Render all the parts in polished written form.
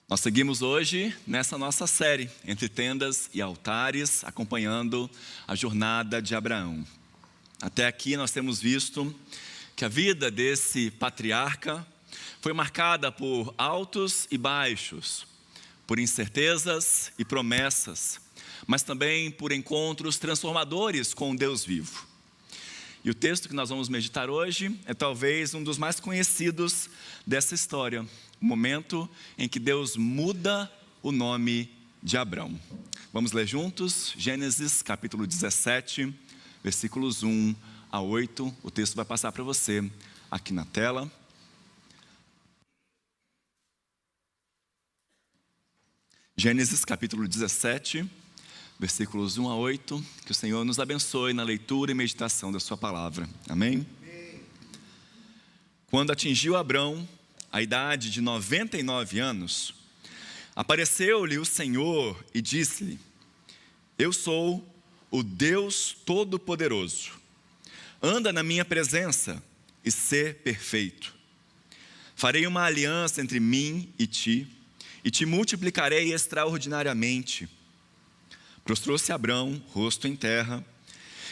Nós seguimos hoje nessa nossa série, Entre Tendas e Altares, acompanhando a jornada de Abraão. Até aqui nós temos visto que a vida desse patriarca foi marcada por altos e baixos, por incertezas e promessas, mas também por encontros transformadores com o Deus vivo. E o texto que nós vamos meditar hoje é talvez um dos mais conhecidos dessa história, o momento em que Deus muda o nome de Abrão. Vamos ler juntos? Gênesis capítulo 17, versículos 1 a 8. O texto vai passar para você aqui na tela. Gênesis capítulo 17, versículos 1 a 8. Que o Senhor nos abençoe na leitura e meditação da sua palavra. Amém? Quando atingiu Abrão a idade de 99 anos, apareceu-lhe o Senhor e disse-lhe: Eu sou o Deus Todo-Poderoso. Anda na minha presença e sê perfeito. Farei uma aliança entre mim e te multiplicarei extraordinariamente. Prostrou-se Abrão, rosto em terra,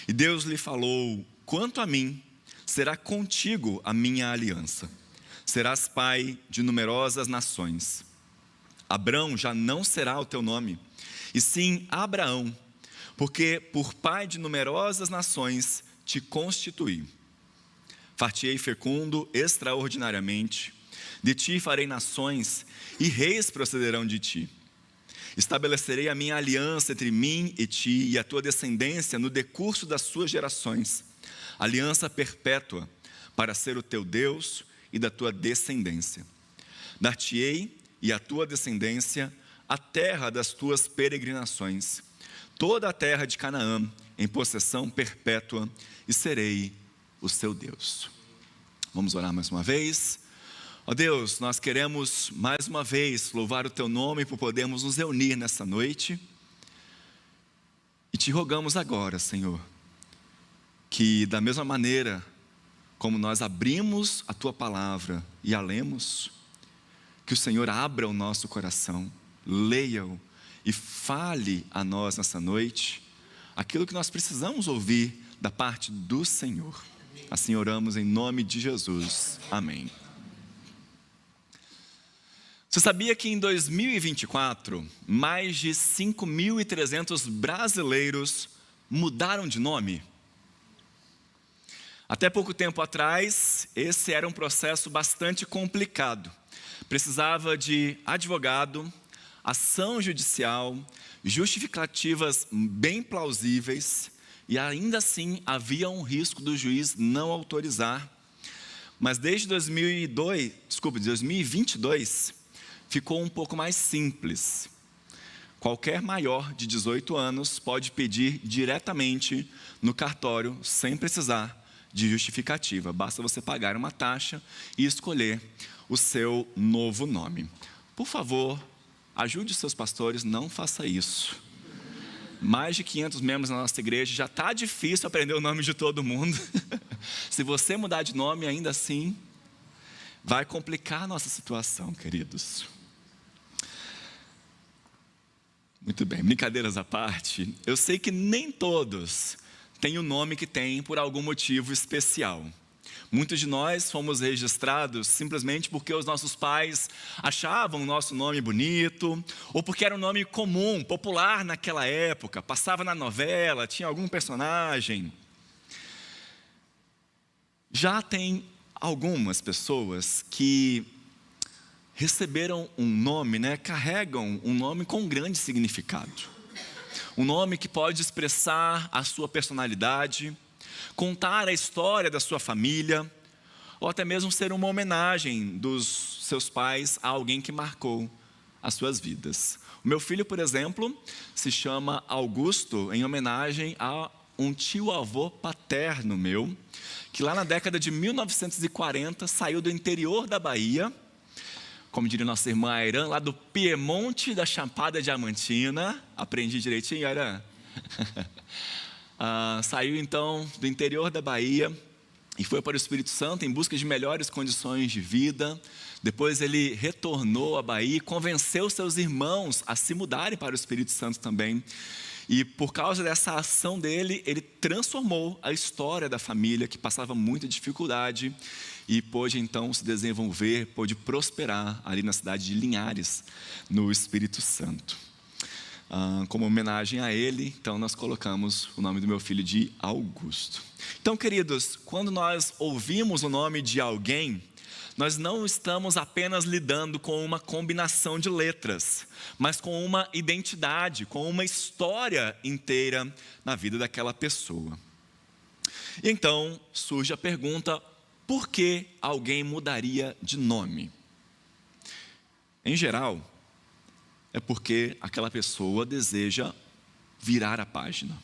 e Deus lhe falou: Quanto a mim, será contigo a minha aliança. Serás pai de numerosas nações. Abrão já não será o teu nome, e sim Abraão, porque por pai de numerosas nações te constituí. Far-te-ei fecundo extraordinariamente, de ti farei nações, e reis procederão de ti. Estabelecerei a minha aliança entre mim e ti e a tua descendência no decurso das suas gerações, aliança perpétua, para ser o teu Deus e da tua descendência. Dar-te-ei e a tua descendência a terra das tuas peregrinações, toda a terra de Canaã, em possessão perpétua, e serei o seu Deus. Vamos orar mais uma vez. Ó Deus, nós queremos mais uma vez louvar o teu nome por podermos nos reunir nessa noite. E te rogamos agora, Senhor, que da mesma maneira como nós abrimos a tua palavra e a lemos, que o Senhor abra o nosso coração, leia-o e fale a nós nessa noite aquilo que nós precisamos ouvir da parte do Senhor. Assim oramos em nome de Jesus. Amém. Você sabia que em 2024, mais de 5.300 brasileiros mudaram de nome? Até pouco tempo atrás, esse era um processo bastante complicado. Precisava de advogado, ação judicial, justificativas bem plausíveis, e ainda assim havia um risco do juiz não autorizar. Mas desde 2022, ficou um pouco mais simples. Qualquer maior de 18 anos pode pedir diretamente no cartório, sem precisar de justificativa. Basta você pagar uma taxa e escolher o seu novo nome. Por favor, ajude os seus pastores, não faça isso. Mais de 500 membros na nossa igreja, já está difícil aprender o nome de todo mundo. Se você mudar de nome, ainda assim, vai complicar a nossa situação, queridos. Muito bem, brincadeiras à parte, eu sei que nem todos têm o nome que têm por algum motivo especial. Muitos de nós fomos registrados simplesmente porque os nossos pais achavam o nosso nome bonito, ou porque era um nome comum, popular naquela época, passava na novela, tinha algum personagem. Já tem algumas pessoas que receberam um nome, carregam um nome com grande significado. Um nome que pode expressar a sua personalidade, contar a história da sua família, ou até mesmo ser uma homenagem dos seus pais a alguém que marcou as suas vidas. O meu filho, por exemplo, se chama Augusto, em homenagem a um tio-avô paterno meu, que lá na década de 1940 saiu do interior da Bahia, como diria nossa irmã Airan, lá do Piemonte da Chapada Diamantina. Aprendi direitinho, Airan? Saiu então do interior da Bahia e foi para o Espírito Santo em busca de melhores condições de vida. Depois ele retornou à Bahia e convenceu seus irmãos a se mudarem para o Espírito Santo também. E por causa dessa ação dele, ele transformou a história da família, que passava muita dificuldade, e pôde então se desenvolver, pôde prosperar ali na cidade de Linhares, no Espírito Santo. Como homenagem a ele, então nós colocamos o nome do meu filho de Augusto. Então, queridos, quando nós ouvimos o nome de alguém, nós não estamos apenas lidando com uma combinação de letras, mas com uma identidade, com uma história inteira na vida daquela pessoa. E então surge a pergunta: por que alguém mudaria de nome? Em geral, é porque aquela pessoa deseja virar a página,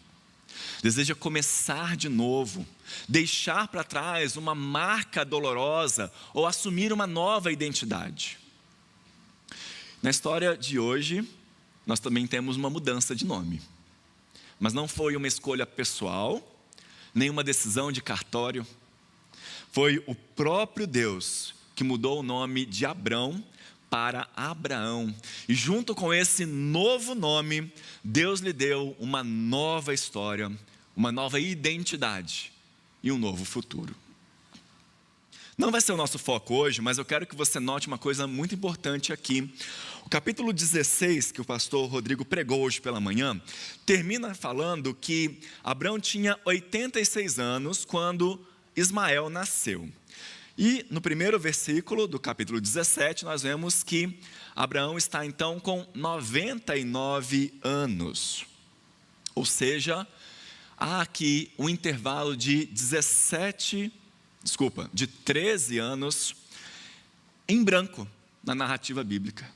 deseja começar de novo, deixar para trás uma marca dolorosa ou assumir uma nova identidade. Na história de hoje, nós também temos uma mudança de nome, mas não foi uma escolha pessoal, nem uma decisão de cartório. Foi o próprio Deus que mudou o nome de Abrão para Abraão. E junto com esse novo nome, Deus lhe deu uma nova história, uma nova identidade e um novo futuro. Não vai ser o nosso foco hoje, mas eu quero que você note uma coisa muito importante aqui. O capítulo 16, que o pastor Rodrigo pregou hoje pela manhã, termina falando que Abrão tinha 86 anos quando Ismael nasceu. E no primeiro versículo do capítulo 17, nós vemos que Abraão está então com 99 anos. Ou seja, há aqui um intervalo de 13 anos em branco na narrativa bíblica.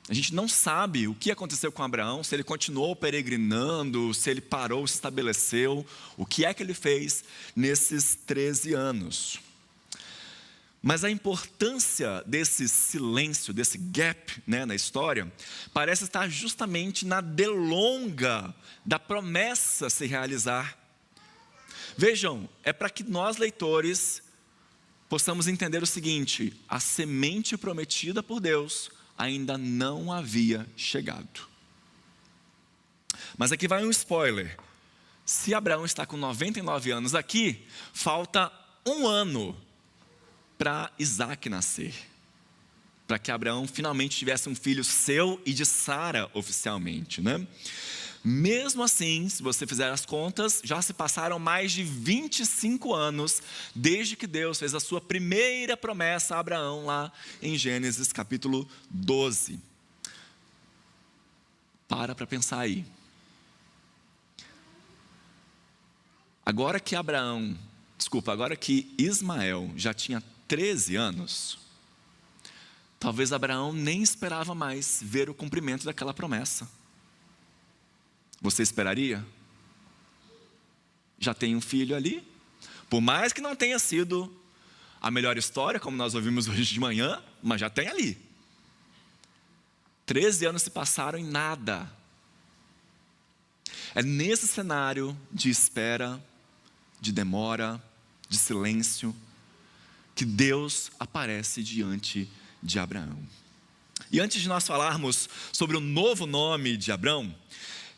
A gente não sabe o que aconteceu com Abraão, se ele continuou peregrinando, se ele parou, se estabeleceu, o que é que ele fez nesses 13 anos. Mas a importância desse silêncio, desse gap, na história, parece estar justamente na delonga da promessa se realizar. Vejam, é para que nós, leitores, possamos entender o seguinte: a semente prometida por Deus ainda não havia chegado. Mas aqui vai um spoiler. Se Abraão está com 99 anos aqui, falta um ano para Isaac nascer, para que Abraão finalmente tivesse um filho seu e de Sara oficialmente, Mesmo assim, se você fizer as contas, já se passaram mais de 25 anos desde que Deus fez a sua primeira promessa a Abraão lá em Gênesis capítulo 12. Para pensar aí. Agora que Ismael já tinha 13 anos, talvez Abraão nem esperava mais ver o cumprimento daquela promessa. Você esperaria? Já tem um filho ali, por mais que não tenha sido a melhor história, como nós ouvimos hoje de manhã, mas já tem ali. 13 anos se passaram em nada. É nesse cenário de espera, de demora, de silêncio, que Deus aparece diante de Abraão. E antes de nós falarmos sobre o novo nome de Abrão,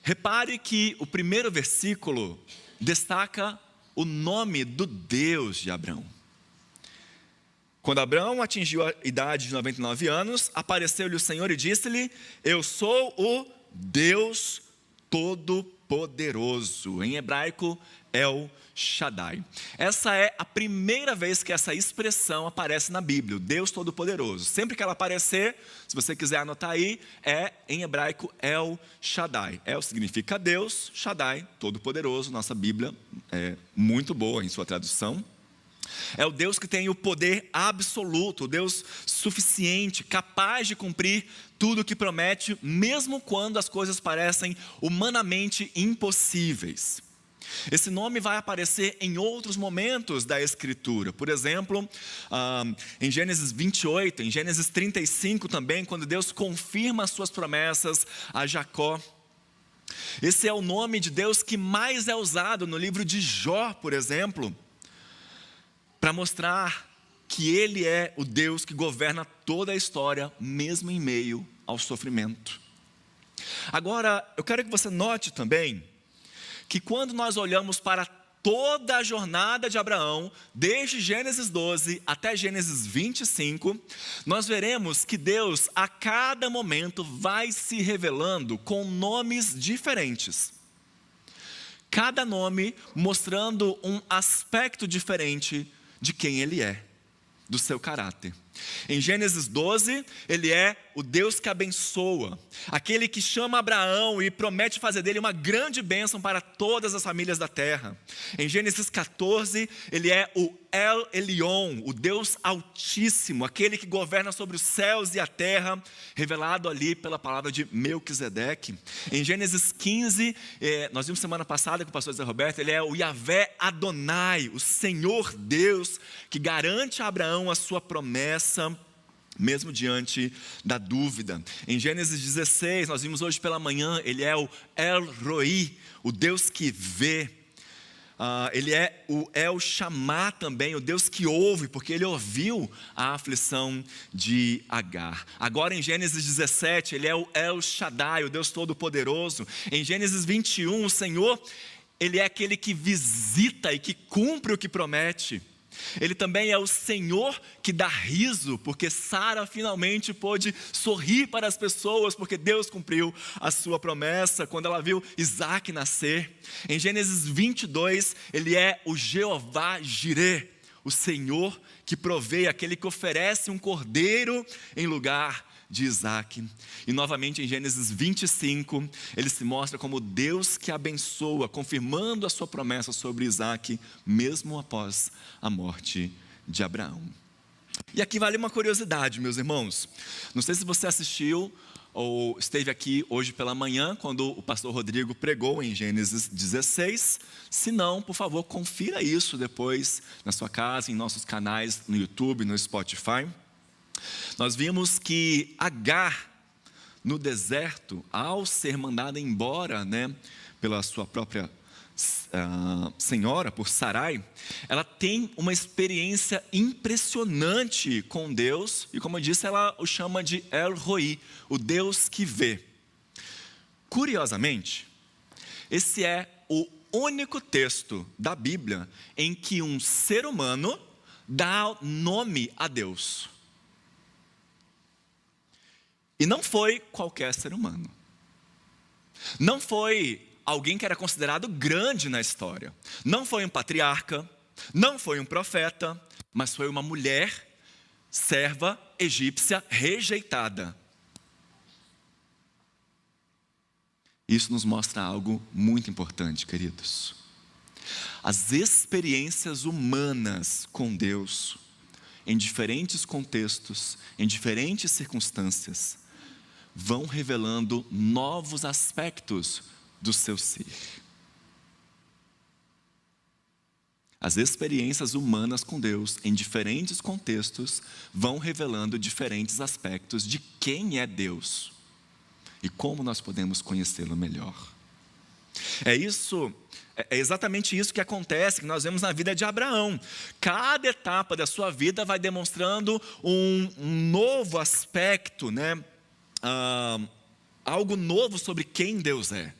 repare que o primeiro versículo destaca o nome do Deus de Abrão. Quando Abrão atingiu a idade de 99 anos, apareceu-lhe o Senhor e disse-lhe: eu sou o Deus Todo-Poderoso. Em hebraico, El Shaddai. Essa é a primeira vez que essa expressão aparece na Bíblia, o Deus Todo-Poderoso. Sempre que ela aparecer, se você quiser anotar aí, é em hebraico El Shaddai. El significa Deus, Shaddai, Todo-Poderoso. Nossa Bíblia é muito boa em sua tradução. É o Deus que tem o poder absoluto, o Deus suficiente, capaz de cumprir tudo o que promete, mesmo quando as coisas parecem humanamente impossíveis. Esse nome vai aparecer em outros momentos da Escritura. Por exemplo, em Gênesis 28, em Gênesis 35 também, quando Deus confirma as suas promessas a Jacó. Esse é o nome de Deus que mais é usado no livro de Jó, por exemplo, para mostrar que Ele é o Deus que governa toda a história, mesmo em meio ao sofrimento. Agora, eu quero que você note também que quando nós olhamos para toda a jornada de Abraão, desde Gênesis 12 até Gênesis 25, nós veremos que Deus a cada momento vai se revelando com nomes diferentes. Cada nome mostrando um aspecto diferente de quem Ele é, do seu caráter. Em Gênesis 12, Ele é o Deus que abençoa, aquele que chama Abraão e promete fazer dele uma grande bênção para todas as famílias da terra. Em Gênesis 14, Ele é o El Elyon, o Deus Altíssimo, aquele que governa sobre os céus e a terra, revelado ali pela palavra de Melquisedeque. Em Gênesis 15, nós vimos semana passada com o pastor Zé Roberto, Ele é o Yahvé Adonai, o Senhor Deus, que garante a Abraão a sua promessa, mesmo diante da dúvida. Em Gênesis 16, nós vimos hoje pela manhã, Ele é o El Roi, o Deus que vê. Ele é o El Shammah também, o Deus que ouve, porque Ele ouviu a aflição de Agar. Agora em Gênesis 17, Ele é o El Shaddai, o Deus Todo-Poderoso. Em Gênesis 21, o Senhor, Ele é aquele que visita e que cumpre o que promete. Ele também é o Senhor que dá riso, porque Sara finalmente pôde sorrir para as pessoas, porque Deus cumpriu a sua promessa quando ela viu Isaac nascer. Em Gênesis 22, Ele é o Jeová Jireh, o Senhor que provê, aquele que oferece um cordeiro em lugar de Isaac. E novamente em Gênesis 25, Ele se mostra como Deus que abençoa, confirmando a sua promessa sobre Isaac, mesmo após a morte de Abraão. E aqui vale uma curiosidade, meus irmãos. Não sei se você assistiu ou esteve aqui hoje pela manhã, quando o pastor Rodrigo pregou em Gênesis 16. Se não, por favor, confira isso depois na sua casa, em nossos canais no YouTube, no Spotify. Nós vimos que Agar, no deserto, ao ser mandada embora, pela sua própria senhora, por Sarai, ela tem uma experiência impressionante com Deus, e como eu disse, ela o chama de El Roi, o Deus que vê. Curiosamente, esse é o único texto da Bíblia em que um ser humano dá nome a Deus. E não foi qualquer ser humano. Não foi alguém que era considerado grande na história. Não foi um patriarca, não foi um profeta, mas foi uma mulher, serva egípcia rejeitada. Isso nos mostra algo muito importante, queridos. As experiências humanas com Deus, em diferentes contextos, em diferentes circunstâncias, vão revelando novos aspectos do seu ser. As experiências humanas com Deus, em diferentes contextos, vão revelando diferentes aspectos de quem é Deus e como nós podemos conhecê-lo melhor. É exatamente isso que acontece, que nós vemos na vida de Abraão. Cada etapa da sua vida vai demonstrando um novo aspecto, algo novo sobre quem Deus é.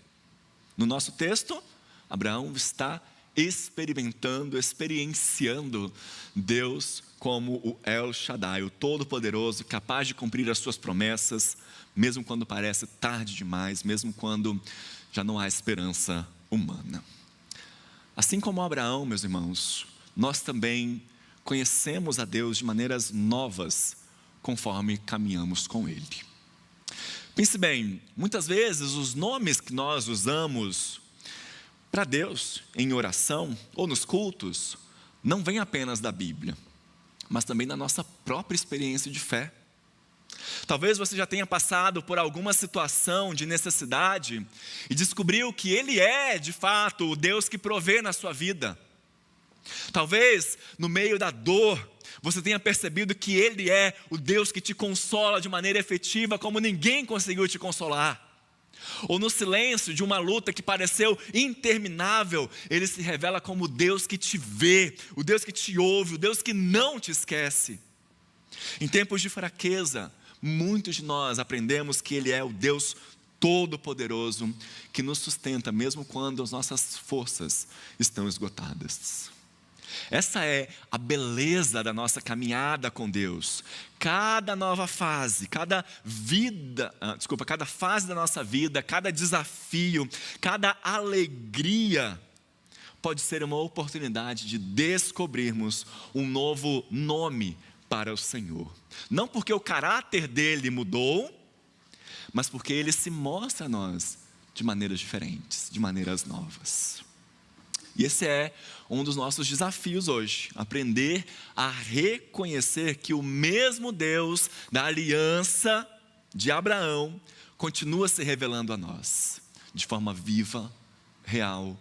No nosso texto, Abraão está experienciando Deus como o El Shaddai, o Todo-Poderoso, capaz de cumprir as suas promessas, mesmo quando parece tarde demais, mesmo quando já não há esperança humana. Assim como Abraão, meus irmãos, nós também conhecemos a Deus de maneiras novas, conforme caminhamos com Ele. Pense bem, muitas vezes os nomes que nós usamos para Deus em oração ou nos cultos não vêm apenas da Bíblia, mas também da nossa própria experiência de fé. Talvez você já tenha passado por alguma situação de necessidade e descobriu que Ele é, de fato, o Deus que provê na sua vida. Talvez, no meio da dor, você tenha percebido que Ele é o Deus que te consola de maneira efetiva, como ninguém conseguiu te consolar. Ou no silêncio de uma luta que pareceu interminável, Ele se revela como o Deus que te vê, o Deus que te ouve, o Deus que não te esquece. Em tempos de fraqueza, muitos de nós aprendemos que Ele é o Deus Todo-Poderoso, que nos sustenta mesmo quando as nossas forças estão esgotadas. Essa é a beleza da nossa caminhada com Deus. Cada nova fase, cada fase da nossa vida, cada desafio, cada alegria pode ser uma oportunidade de descobrirmos um novo nome para o Senhor. Não porque o caráter dele mudou, mas porque ele se mostra a nós de maneiras diferentes, de maneiras novas. E esse é um dos nossos desafios hoje, aprender a reconhecer que o mesmo Deus da aliança de Abraão continua se revelando a nós, de forma viva, real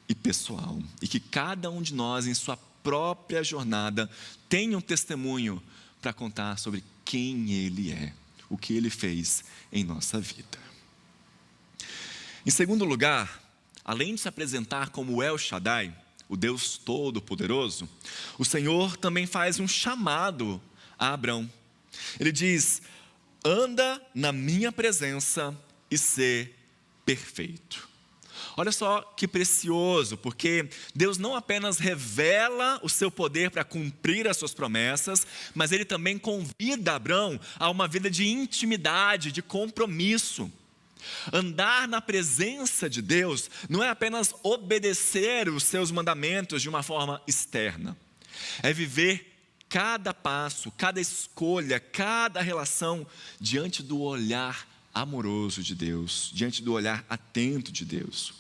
e pessoal. E que cada um de nós, em sua própria jornada, tem um testemunho para contar sobre quem Ele é, o que Ele fez em nossa vida. Em segundo lugar, além de se apresentar como El Shaddai, o Deus Todo-Poderoso, o Senhor também faz um chamado a Abrão. Ele diz: anda na minha presença e sê perfeito. Olha só que precioso, porque Deus não apenas revela o seu poder para cumprir as suas promessas, mas Ele também convida Abrão a uma vida de intimidade, de compromisso. Andar na presença de Deus não é apenas obedecer os seus mandamentos de uma forma externa. É viver cada passo, cada escolha, cada relação diante do olhar amoroso de Deus, diante do olhar atento de Deus.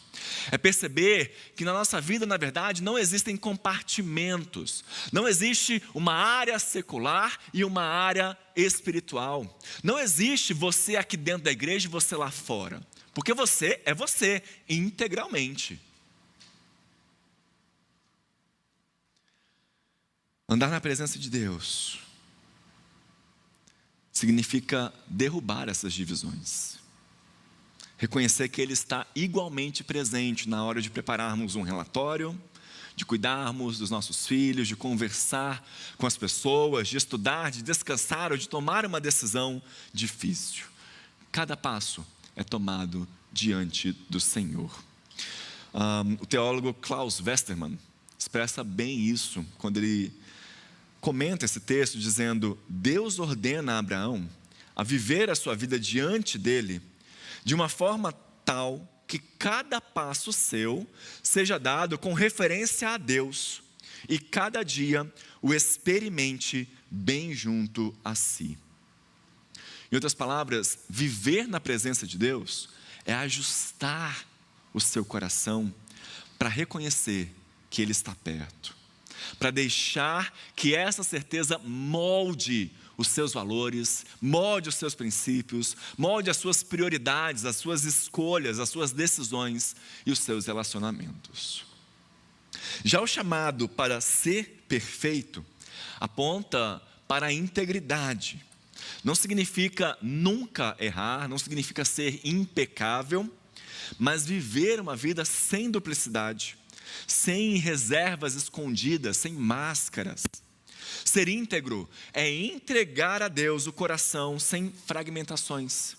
É perceber que na nossa vida, na verdade, não existem compartimentos. Não existe uma área secular e uma área espiritual. Não existe você aqui dentro da igreja e você lá fora. Porque você é você, integralmente. Andar na presença de Deus significa derrubar essas divisões. Reconhecer que Ele está igualmente presente na hora de prepararmos um relatório, de cuidarmos dos nossos filhos, de conversar com as pessoas, de estudar, de descansar ou de tomar uma decisão difícil. Cada passo é tomado diante do Senhor. O teólogo Klaus Westermann expressa bem isso quando ele comenta esse texto dizendo: Deus ordena a Abraão a viver a sua vida diante dele de uma forma tal que cada passo seu seja dado com referência a Deus e cada dia o experimente bem junto a si. Em outras palavras, viver na presença de Deus é ajustar o seu coração para reconhecer que Ele está perto, para deixar que essa certeza molde os seus valores, molde os seus princípios, molde as suas prioridades, as suas escolhas, as suas decisões e os seus relacionamentos. Já o chamado para ser perfeito aponta para a integridade. Não significa nunca errar, não significa ser impecável, mas viver uma vida sem duplicidade, sem reservas escondidas, sem máscaras. Ser íntegro é entregar a Deus o coração sem fragmentações.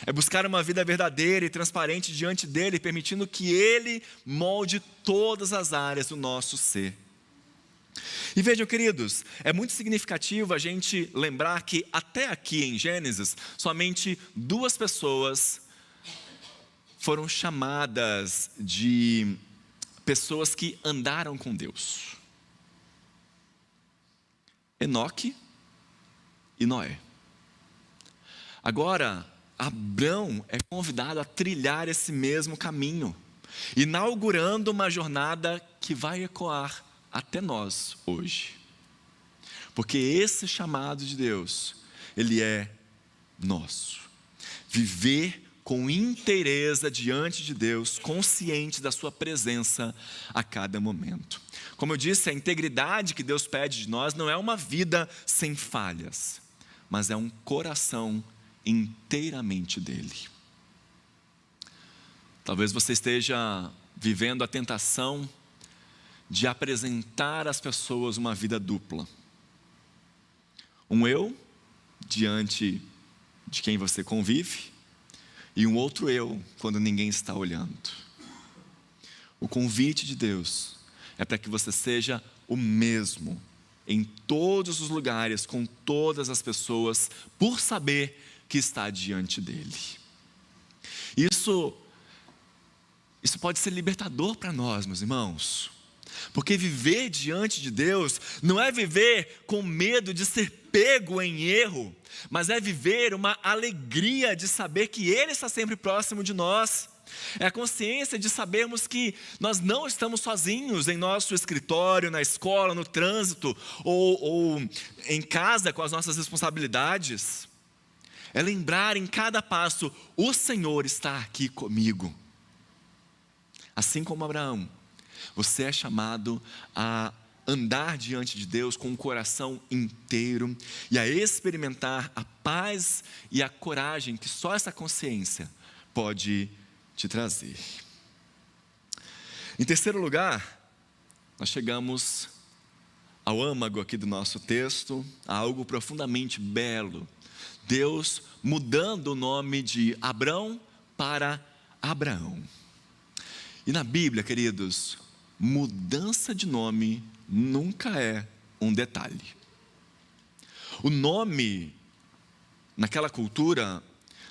É buscar uma vida verdadeira e transparente diante dEle, permitindo que Ele molde todas as áreas do nosso ser. E vejam, queridos, é muito significativo a gente lembrar que até aqui em Gênesis, somente 2 pessoas foram chamadas de pessoas que andaram com Deus: Enoque e Noé. Agora, Abrão é convidado a trilhar esse mesmo caminho, inaugurando uma jornada que vai ecoar até nós hoje. Porque esse chamado de Deus, ele é nosso. Viver com inteireza diante de Deus, consciente da sua presença a cada momento. Como eu disse, a integridade que Deus pede de nós não é uma vida sem falhas, mas é um coração inteiramente dele. Talvez você esteja vivendo a tentação de apresentar às pessoas uma vida dupla. Um eu diante de quem você convive e um outro eu quando ninguém está olhando. O convite de Deus é para que você seja o mesmo em todos os lugares, com todas as pessoas, por saber que está diante dele. Isso pode ser libertador para nós, meus irmãos. Porque viver diante de Deus não é viver com medo de ser pego em erro, mas é viver uma alegria de saber que Ele está sempre próximo de nós. É a consciência de sabermos que nós não estamos sozinhos em nosso escritório, na escola, no trânsito ou em casa com as nossas responsabilidades. É lembrar em cada passo, o Senhor está aqui comigo. Assim como Abraão, você é chamado a andar diante de Deus com o coração inteiro e a experimentar a paz e a coragem que só essa consciência pode te trazer. Em terceiro lugar, nós chegamos ao âmago aqui do nosso texto, a algo profundamente belo. Deus mudando o nome de Abrão para Abraão. E na Bíblia, queridos, mudança de nome nunca é um detalhe. O nome, naquela cultura,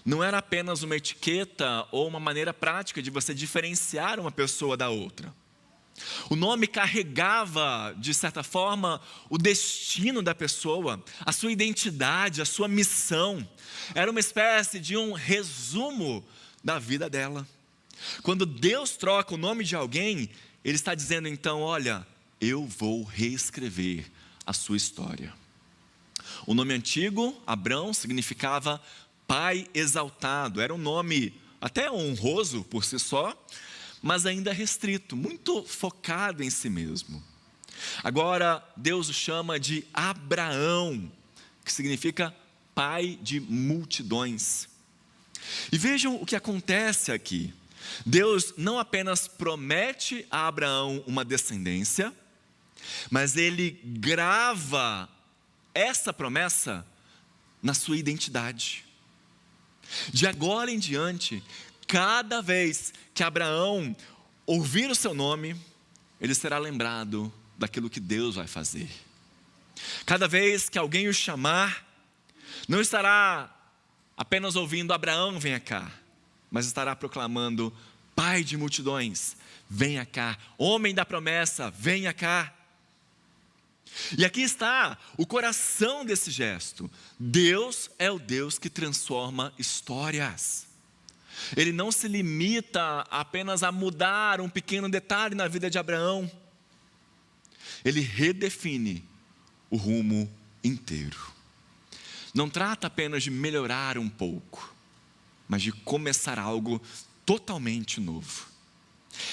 não era apenas uma etiqueta ou uma maneira prática de você diferenciar uma pessoa da outra. O nome carregava, de certa forma, o destino da pessoa, a sua identidade, a sua missão. Era uma espécie de um resumo da vida dela. Quando Deus troca o nome de alguém, Ele está dizendo então, olha, eu vou reescrever a sua história. O nome antigo, Abrão, significava pai exaltado. Era um nome até honroso por si só, mas ainda restrito, muito focado em si mesmo. Agora, Deus o chama de Abraão, que significa pai de multidões. E vejam o que acontece aqui. Deus não apenas promete a Abraão uma descendência, mas Ele grava essa promessa na sua identidade. De agora em diante, cada vez que Abraão ouvir o seu nome, ele será lembrado daquilo que Deus vai fazer. Cada vez que alguém o chamar, não estará apenas ouvindo Abraão, venha cá, mas estará proclamando, pai de multidões, venha cá, homem da promessa, venha cá. E aqui está o coração desse gesto. Deus é o Deus que transforma histórias. Ele não se limita apenas a mudar um pequeno detalhe na vida de Abraão. Ele redefine o rumo inteiro. Não trata apenas de melhorar um pouco, mas de começar algo totalmente novo.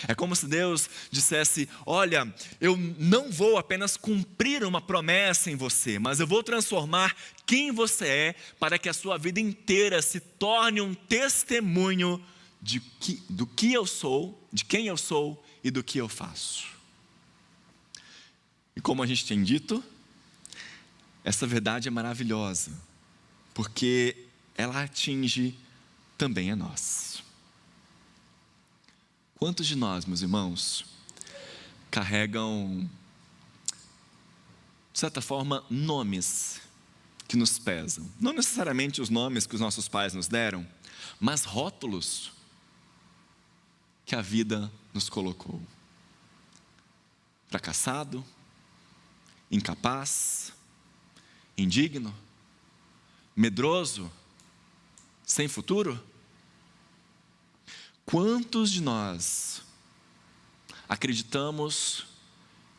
É como se Deus dissesse, olha, eu não vou apenas cumprir uma promessa em você, mas eu vou transformar quem você é para que a sua vida inteira se torne um testemunho do que eu sou, de quem eu sou e do que eu faço. E como a gente tem dito, essa verdade é maravilhosa, porque ela atinge também a nós. Quantos de nós, meus irmãos, carregam, de certa forma, nomes que nos pesam? Não necessariamente os nomes que os nossos pais nos deram, mas rótulos que a vida nos colocou. Fracassado, incapaz, indigno, medroso, sem futuro? Quantos de nós acreditamos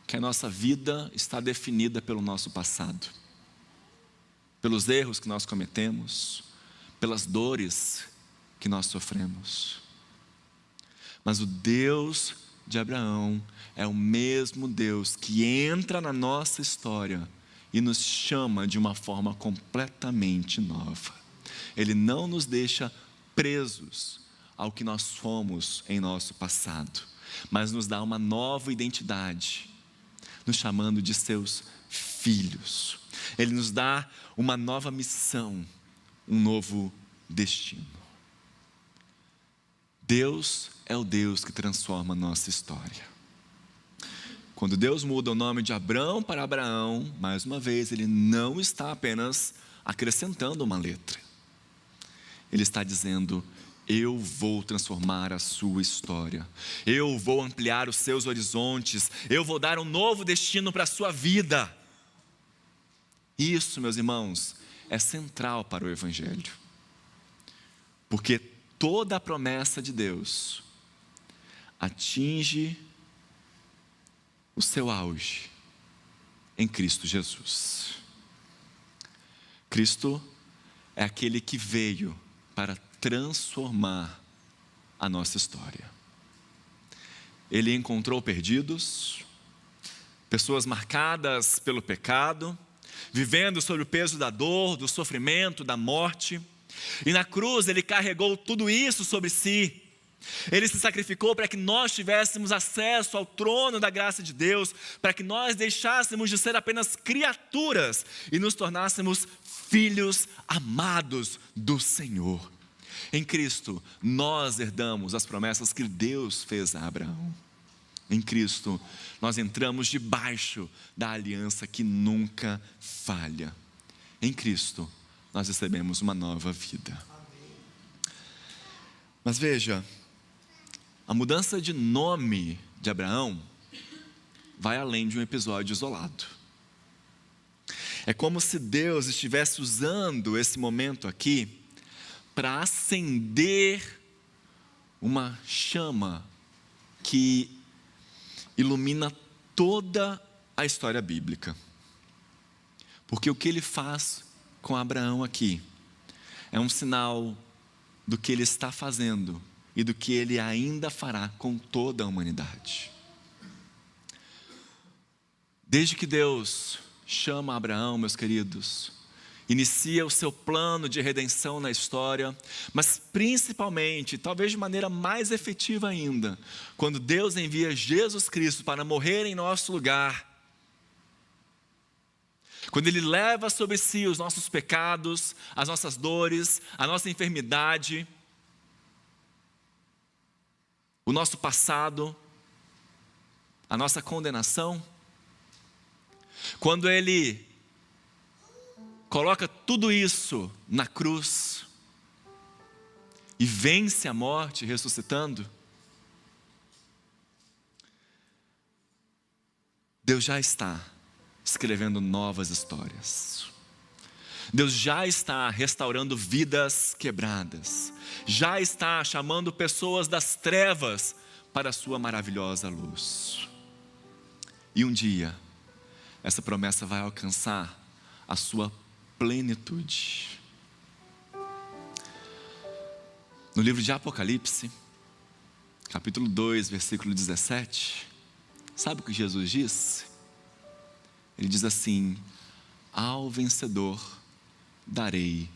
que a nossa vida está definida pelo nosso passado? Pelos erros que nós cometemos, pelas dores que nós sofremos. Mas o Deus de Abraão é o mesmo Deus que entra na nossa história e nos chama de uma forma completamente nova. Ele não nos deixa presos ao que nós fomos em nosso passado, mas nos dá uma nova identidade, nos chamando de seus filhos. Ele nos dá uma nova missão, um novo destino. Deus é o Deus que transforma a nossa história. Quando Deus muda o nome de Abrão para Abraão, mais uma vez, Ele não está apenas acrescentando uma letra. Ele está dizendo: eu vou transformar a sua história, eu vou ampliar os seus horizontes, eu vou dar um novo destino para a sua vida. Isso, meus irmãos, é central para o Evangelho, porque toda a promessa de Deus atinge o seu auge em Cristo Jesus. Cristo é aquele que veio para transformar a nossa história. Ele encontrou perdidos, pessoas marcadas pelo pecado, vivendo sob o peso da dor, do sofrimento, da morte, e na cruz Ele carregou tudo isso sobre si. Ele se sacrificou para que nós tivéssemos acesso ao trono da graça de Deus, para que nós deixássemos de ser apenas criaturas e nos tornássemos filhos amados do Senhor. Em Cristo, nós herdamos as promessas que Deus fez a Abraão. Em Cristo, nós entramos debaixo da aliança que nunca falha. Em Cristo, nós recebemos uma nova vida. Mas veja, a mudança de nome de Abraão vai além de um episódio isolado. É como se Deus estivesse usando esse momento aqui para acender uma chama que ilumina toda a história bíblica. Porque o que Ele faz com Abraão aqui é um sinal do que Ele está fazendo e do que Ele ainda fará com toda a humanidade. Desde que Deus chama Abraão, meus queridos, inicia o seu plano de redenção na história, mas principalmente, talvez de maneira mais efetiva ainda, quando Deus envia Jesus Cristo para morrer em nosso lugar, quando Ele leva sobre si os nossos pecados, as nossas dores, a nossa enfermidade, o nosso passado, a nossa condenação, quando Ele coloca tudo isso na cruz e vence a morte ressuscitando, Deus já está escrevendo novas histórias. Deus já está restaurando vidas quebradas, já está chamando pessoas das trevas para a sua maravilhosa luz. E um dia, essa promessa vai alcançar a sua plenitude. No livro de Apocalipse, capítulo 2, versículo 17, sabe o que Jesus disse? Ele diz assim: ao vencedor darei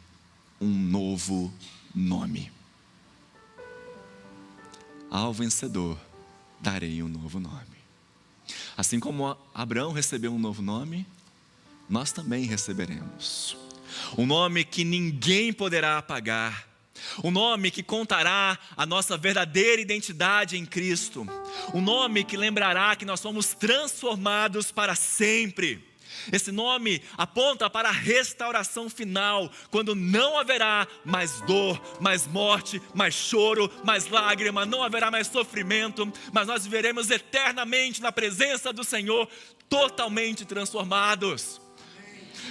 um novo nome. Ao vencedor darei um novo nome. Assim como Abraão recebeu um novo nome, nós também receberemos. Um nome que ninguém poderá apagar. Um nome que contará a nossa verdadeira identidade em Cristo. Um nome que lembrará que nós somos transformados para sempre. Esse nome aponta para a restauração final, quando não haverá mais dor, mais morte, mais choro, mais lágrima, não haverá mais sofrimento, mas nós viveremos eternamente na presença do Senhor, totalmente transformados.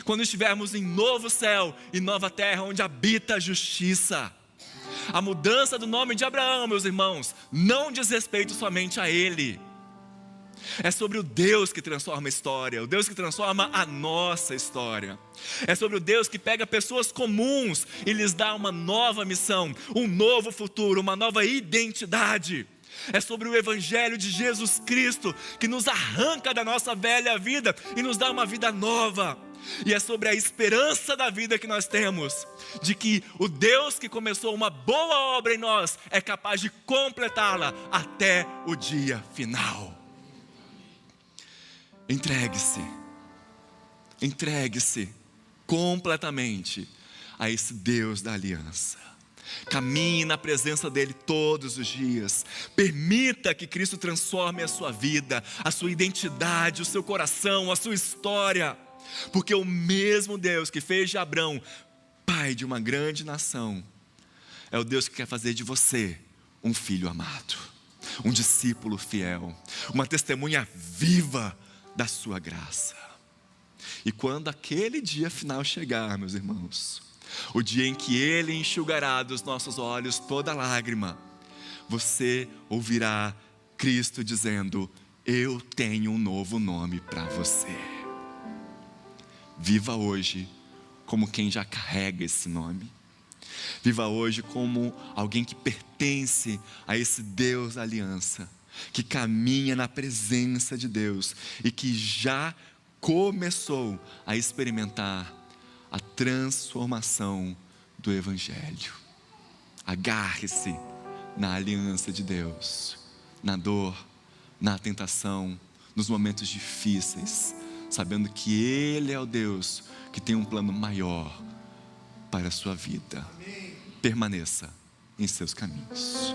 Quando estivermos em novo céu e nova terra, onde habita a justiça. A mudança do nome de Abraão, meus irmãos, não diz respeito somente a ele. É sobre o Deus que transforma a história, o Deus que transforma a nossa história. É sobre o Deus que pega pessoas comuns e lhes dá uma nova missão, um novo futuro, uma nova identidade. É sobre o Evangelho de Jesus Cristo, que nos arranca da nossa velha vida e nos dá uma vida nova. E é sobre a esperança da vida que nós temos, de que o Deus que começou uma boa obra em nós é capaz de completá-la até o dia final. Entregue-se completamente a esse Deus da aliança. Caminhe na presença dele todos os dias. Permita que Cristo transforme a sua vida, a sua identidade, o seu coração, a sua história. Porque o mesmo Deus que fez de Abrão pai de uma grande nação é o Deus que quer fazer de você um filho amado, um discípulo fiel, uma testemunha viva da sua graça. E quando aquele dia final chegar, meus irmãos, o dia em que Ele enxugará dos nossos olhos toda lágrima, você ouvirá Cristo dizendo: eu tenho um novo nome para você. Viva hoje como quem já carrega esse nome. Viva hoje como alguém que pertence a esse Deus da aliança, que caminha na presença de Deus e que já começou a experimentar a transformação do Evangelho. Agarre-se na aliança de Deus, na dor, na tentação, nos momentos difíceis, sabendo que Ele é o Deus que tem um plano maior para a sua vida. Permaneça em seus caminhos.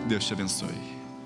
Deus te abençoe.